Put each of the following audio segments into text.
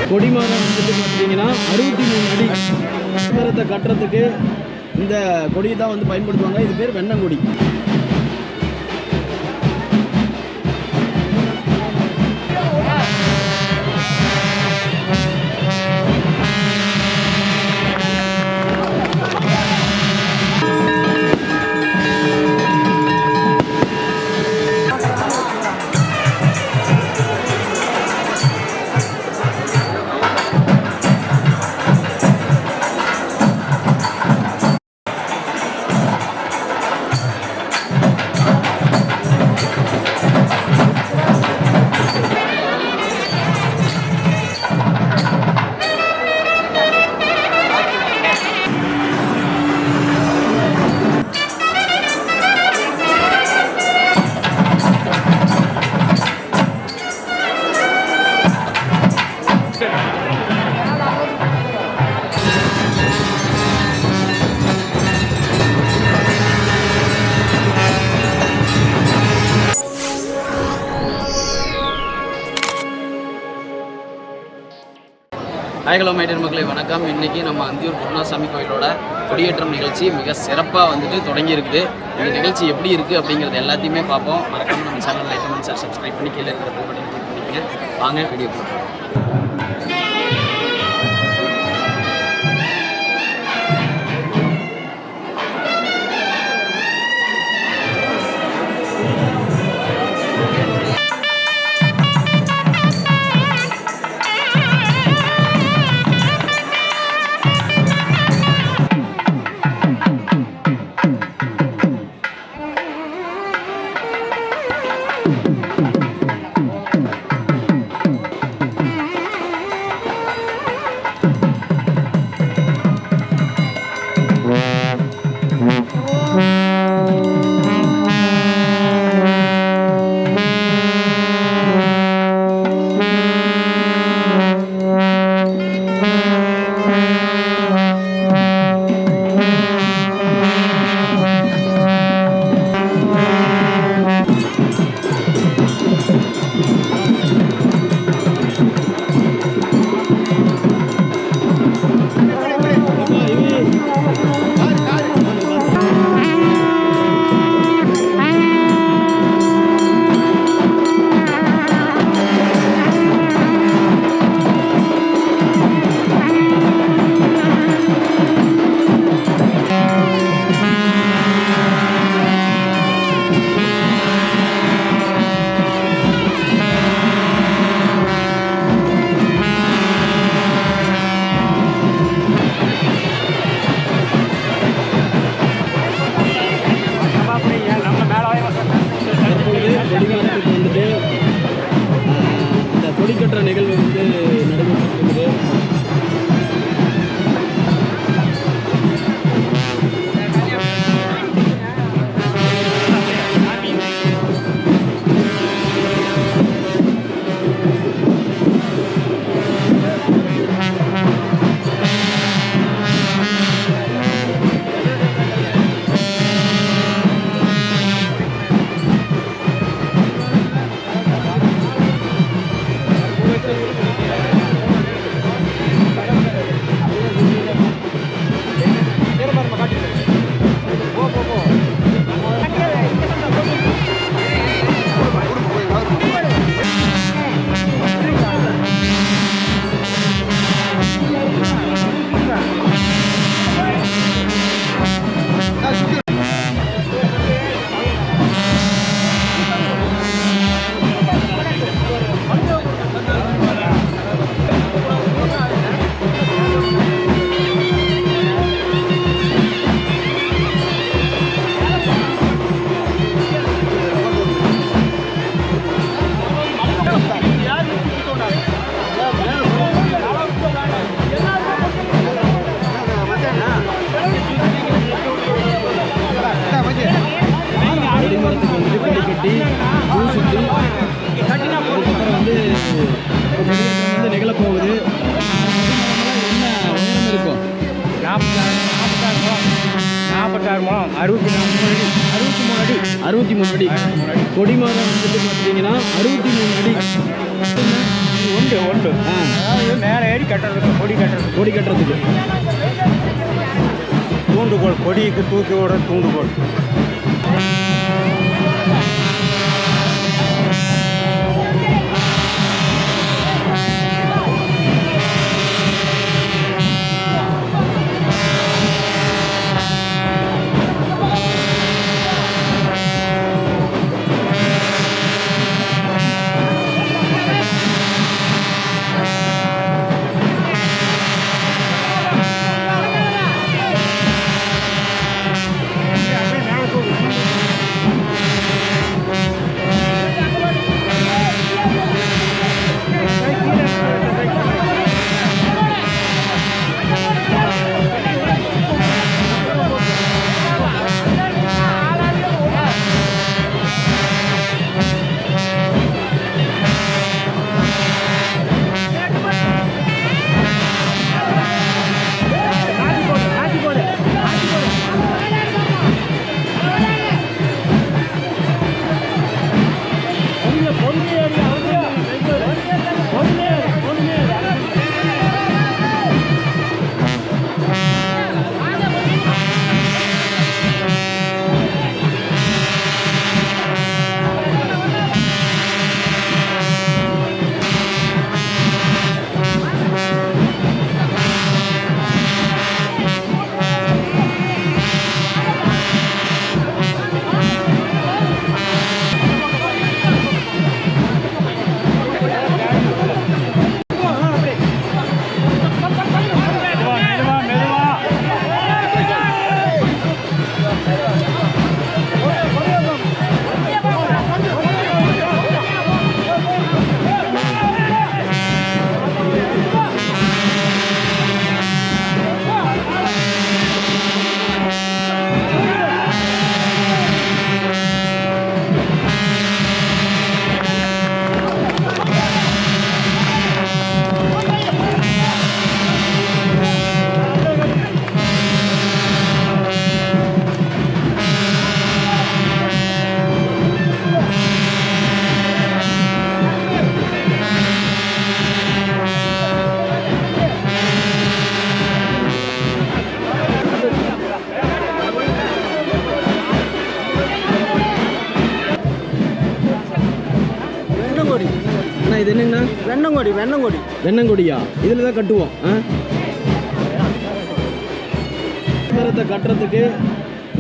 கொடிமரம் வந்துட்டு பார்த்தீங்கன்னா 63 அடி மரத்தை கட்டுறதுக்கு இந்த கொடியை தான் வந்து பயன்படுத்துவாங்க. இது பேர் Vennangodi. Hi hello my dear மக்களே, வணக்கம். இன்றைக்கி நம்ம அந்தியூர் குருநாசாமி கோயிலோட கொடியேற்றம் நிகழ்ச்சி மிக சிறப்பாக வந்துட்டு தொடங்கி இருக்குது. இந்த நிகழ்ச்சி எப்படி இருக்குது அப்படிங்கிறது எல்லாத்தையுமே பார்ப்போம். மறக்காம நம்ம channel like comment share subscribe பண்ணி கீழே இருக்கிற பெல் பட்டனை கிளிக் பண்ணிக்கங்க. வாங்க வீடியோ பார்ப்போம். கொடிக்கட்டுற நிகழ்வு வந்து நடைபெற்று நிகழப்போகுது. என்ன உயரம் இருக்கும்? 46 முழம், 63 அடி. 63 அடி. கொடிமரம் வந்துட்டு பார்த்தீங்கன்னா 63 அடி. உண்டு உண்டு. ஆ, அதாவது மேலே ஏறி கட்டுறதுக்கு கொடி கட்டுறதுக்கு தூண்டுகோல், கொடிக்கு தூக்கி விடுற தூண்டுகோல். அண்ணா இது என்னங்கண்ணா? வெண்ணங்கொடியா? இதில் தான் கட்டுவோம். மரத்தை கட்டுறதுக்கு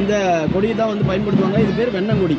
இந்த கொடியை தான் வந்து பயன்படுத்துவாங்க. இது பேர் வெண்ணங்கொடி.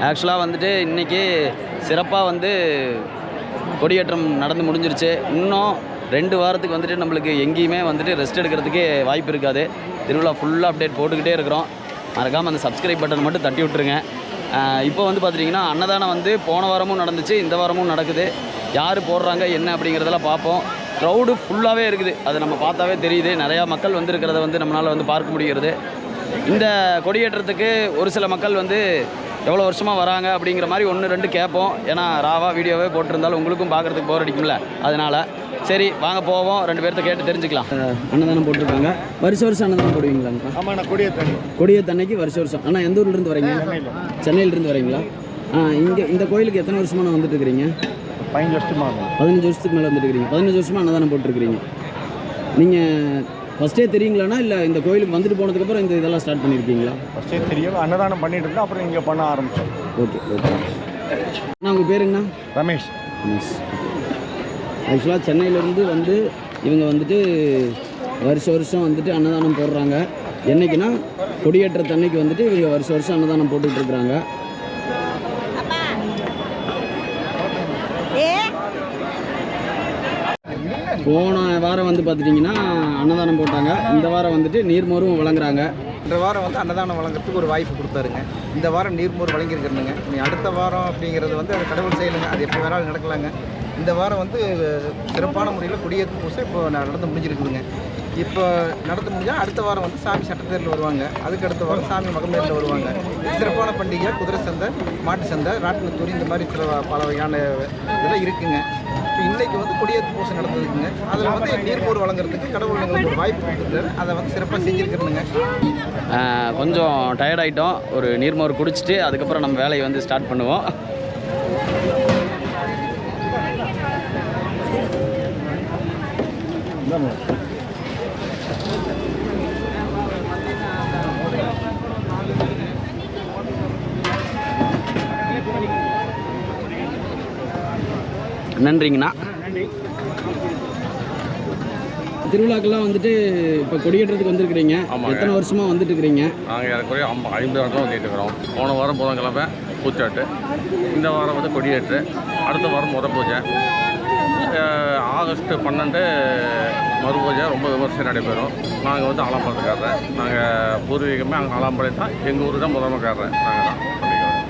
ஆக்சுவலாக வந்துட்டு இன்றைக்கி சிறப்பாக வந்து கொடியேற்றம் நடந்து முடிஞ்சிருச்சு. இன்னும் 2 வாரத்துக்கு வந்துட்டு நம்மளுக்கு எங்கேயுமே வந்துட்டு ரெஸ்ட் எடுக்கிறதுக்கே வாய்ப்பு இருக்காது. திருவிழா ஃபுல்லாக அப்டேட் போட்டுக்கிட்டே இருக்கிறோம். மறக்காமல் அந்த சப்ஸ்கிரைப் பட்டன் மட்டும் தட்டி விட்டுருங்க. இப்போ வந்து பார்த்துட்டிங்கன்னா அன்னதானம் வந்து போன வாரமும் நடந்துச்சு, இந்த வாரமும் நடக்குது. யார் போடுறாங்க என்ன அப்படிங்கிறதெல்லாம் பார்ப்போம். க்ரௌடு ஃபுல்லாகவே இருக்குது, அது நம்ம பார்த்தாவே தெரியுது. நிறையா மக்கள் வந்துருக்கிறத வந்து நம்மளால் வந்து பார்க்க முடிகிறது. இந்த கொடியேற்றத்துக்கு ஒரு சில மக்கள் வந்து எவ்வளோ வருஷமாக வராங்க அப்படிங்கிற மாதிரி 1-2 கேட்போம். ஏன்னா ராவா வீடியோவே போட்டிருந்தாலும் உங்களுக்கும் பார்க்குறதுக்கு போர் அடிக்கும்ல, அதனால் சரி வாங்க போவோம், 2 பேர்த்த கேட்டு தெரிஞ்சுக்கலாம். அன்னதானம் போட்டிருக்காங்க. வருஷம் அன்னதானம் போடுவீங்களாங்கக்கா? ஆமாம், நான் கொடியேற்றம். கொடியேற்றன்னைக்கு வருஷம். ஆனால் எந்த ஊர்லேருந்து வரீங்க? சென்னையிலேருந்து வரீங்களா? இங்கே இந்த கோயிலுக்கு எத்தனை வருஷமாக வந்துட்டு இருக்கிறீங்க? 15 வருஷமாக. 15 வருஷத்துக்கு மேலே வந்துட்டு இருக்கிறீங்க. 15 வருஷமாக அன்னதானம் போட்டிருக்கிறீங்க. நீங்கள் ஃபஸ்ட்டே தெரியுங்களாண்ணா, இல்லை இந்த கோயிலுக்கு வந்துட்டு போனதுக்கப்புறம் இந்த இதெல்லாம் ஸ்டார்ட் பண்ணியிருக்கீங்களா? ஃபஸ்ட்டே தெரியும், அன்னதானம் பண்ணிட்டு இருந்தேன், அப்புறம் இங்கே பண்ண ஆரம்பித்தோம். ஓகே. அண்ணா உங்கள் பேருங்கண்ணா? ரமேஷ். ஆக்சுவலாக சென்னையிலேருந்து வந்து இவங்க வந்துட்டு வருஷம் வந்துட்டு அன்னதானம் போடுறாங்க. என்றைக்குன்னா கொடியேற்றத்தன்னைக்கு வந்துட்டு இவங்க வருஷம் அன்னதானம் போட்டுக்கிட்டு இருக்கிறாங்க. போன வாரம் வந்து பார்த்துட்டிங்கன்னா அன்னதானம் போட்டாங்க. இந்த வாரம் வந்துட்டு நீர்மோரும் வழங்குறாங்க. இந்த வாரம் வந்து அன்னதானம் வழங்குறதுக்கு ஒரு வாய்ப்பு கொடுத்தாருங்க. இந்த வாரம் நீர்மோர் வழங்கியிருக்கிறேங்க. நீ அடுத்த வாரம் அப்படிங்கிறது வந்து அது கடவுள் செய்யணுங்க, அது எப்படி வேணாலும் நடக்கலாங்க. இந்த வாரம் வந்து சிறப்பான முறையில் கொடியேற்று பூசை இப்போ நடந்து முடிஞ்சிருக்குதுங்க. இப்போ நடந்து முடிஞ்சால் அடுத்த வாரம் வந்து சாமி சட்டத்தேரில் வருவாங்க. அதுக்கு அடுத்த வாரம் சாமி மகமேரில் வருவாங்க. சிறப்பான பண்டிகை குதிரை சந்தை, மாட்டு சந்தை, ராட்டினத்தூரி, இந்த மாதிரி சில பல வகையான இதெல்லாம் இருக்குங்க. இப்போ இன்றைக்கி வந்து கொடியேற்று பூசை நடந்ததுக்குங்க. அதில் வந்து நீர்மோர் வழங்குறதுக்கு கடவுள் எங்களுக்கு ஒரு வாய்ப்பு கொடுத்துருக்காரு. அதை வந்து சிறப்பாக செஞ்சுருக்கிறேங்க. கொஞ்சம் டயர்டாயிட்டோம். ஒரு நீர்மோர் குடிச்சிட்டு அதுக்கப்புறம் நம்ம வேலையை வந்து ஸ்டார்ட் பண்ணுவோம். நன்றிங்கண்ணா. திருவிழாக்கெல்லாம் வந்துட்டு இப்போ கொடியேற்றத்துக்கு வந்துருக்கிறீங்க. எத்தனை வருஷமாக வந்துட்டு இருக்கிறீங்க? நாங்கள் ஏறக்குறைய 50 வருஷம் வந்துட்டு இருக்கிறோம். போன வாரம் புதன்கிழமை பூச்சாட்டு, இந்த வாரம் வந்து கொடியேற்று, அடுத்த வாரம் முத பூஜை, ஆகஸ்ட் 12 மறு பூஜை ரொம்ப விமர்சனம் நடைபெறும். நாங்கள் வந்து ஆலாம்பாளையக்காரர். நாங்கள் பூர்வீகமே அங்கே ஆலாம்பாளையம் தான். எங்கள் ஊர் தான் முதன்மைக்காரர். நாங்கள் தான் பண்ணிக்கிறோம்.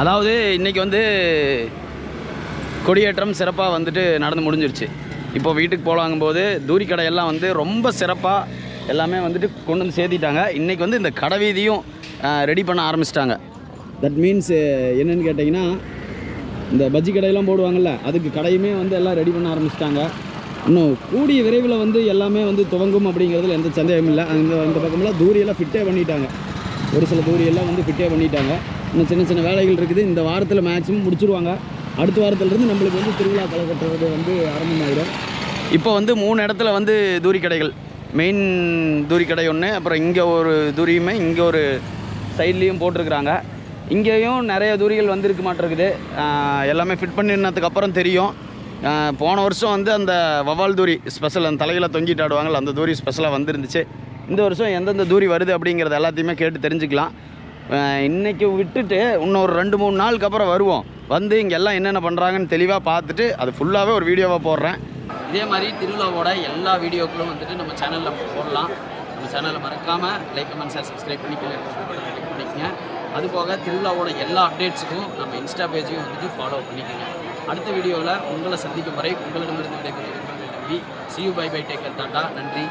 அதாவது இன்றைக்கி வந்து கொடியேற்றம் சிறப்பாக வந்துட்டு நடந்து முடிஞ்சிருச்சு. இப்போ வீட்டுக்கு போலாங்கும்போது தூரி கடையெல்லாம் வந்து ரொம்ப சிறப்பாக எல்லாமே வந்துட்டு கொண்டு வந்து சேர்த்திட்டாங்க. இன்றைக்கி வந்து இந்த கடை வீதியும் ரெடி பண்ண ஆரம்பிச்சிட்டாங்க. தட் மீன்ஸ் என்னென்னு கேட்டிங்கன்னா, இந்த பஜ்ஜி கடையெல்லாம் போடுவாங்கள்ல, அதுக்கு கடையுமே வந்து எல்லாம் ரெடி பண்ண ஆரம்பிச்சிட்டாங்க. இன்னும் கூடிய விரைவில் வந்து எல்லாமே வந்து துவங்கும் அப்படிங்கிறதுல எந்த சந்தேகமும் இல்லை. இந்த பக்கமெல்லாம் தூரியெல்லாம் ஃபிட்டே பண்ணிட்டாங்க. ஒரு சில தூரியெல்லாம் வந்து ஃபிட்டே பண்ணிட்டாங்க. இன்னும் சின்ன சின்ன வேலைகள் இருக்குது. இந்த வாரத்தில் மேக்ஸிமம் முடிச்சுடுவாங்க. அடுத்த வாரத்துலேருந்து நம்மளுக்கு வந்து திருவிழா களை கட்டுறது வந்து ஆரம்பமாயிடும். இப்போ வந்து 3 இடத்துல வந்து தூரி கடைகள், மெயின் தூரி கடை ஒன்று, அப்புறம் இங்கே ஒரு தூரியுமே இங்கே ஒரு சைட்லேயும் போட்டிருக்கிறாங்க. இங்கேயும் நிறைய தூரிகள் வந்திருக்க மாட்டிருக்குது. எல்லாமே ஃபிட் பண்ணினதுக்கப்புறம் தெரியும். போன வருஷம் வந்து அந்த வவால் தூரி ஸ்பெஷல், அந்த தலையில் தொங்கிட்டு ஆடுவாங்கள்ல, அந்த தூரி ஸ்பெஷலாக வந்துருந்துச்சு. இந்த வருஷம் எந்தெந்த தூரி வருது அப்படிங்கிறது எல்லாத்தையுமே கேட்டு தெரிஞ்சுக்கலாம். இன்றைக்கி விட்டுட்டு இன்னொரு 2-3 நாளுக்கு அப்புறம் வருவோம். வந்து இங்கே எல்லாம் என்னென்ன பண்ணுறாங்கன்னு தெளிவாக பார்த்துட்டு அது ஃபுல்லாகவே ஒரு வீடியோவாக போடுறேன். இதே மாதிரி திருவிழாவோட எல்லா வீடியோக்களும் வந்துட்டு நம்ம சேனலில் போடலாம். நம்ம சேனலில் மறக்காமல் லைக், கமெண்ட், ஷேர், சப்ஸ்கிரைப் பண்ணி கிளிக் பண்ணிக்கங்க. அதுபோக திருவிழாவோட எல்லா அப்டேட்ஸுக்கும் நம்ம இன்ஸ்டா பேஜையும் வந்துட்டு ஃபாலோ பண்ணிக்கோங்க. அடுத்த வீடியோவில் உங்களை சந்திக்கும் வரை உங்களிடமிருந்து விடைபெறுவது நம்பி. See you, bye bye, take care, Tata, நன்றி.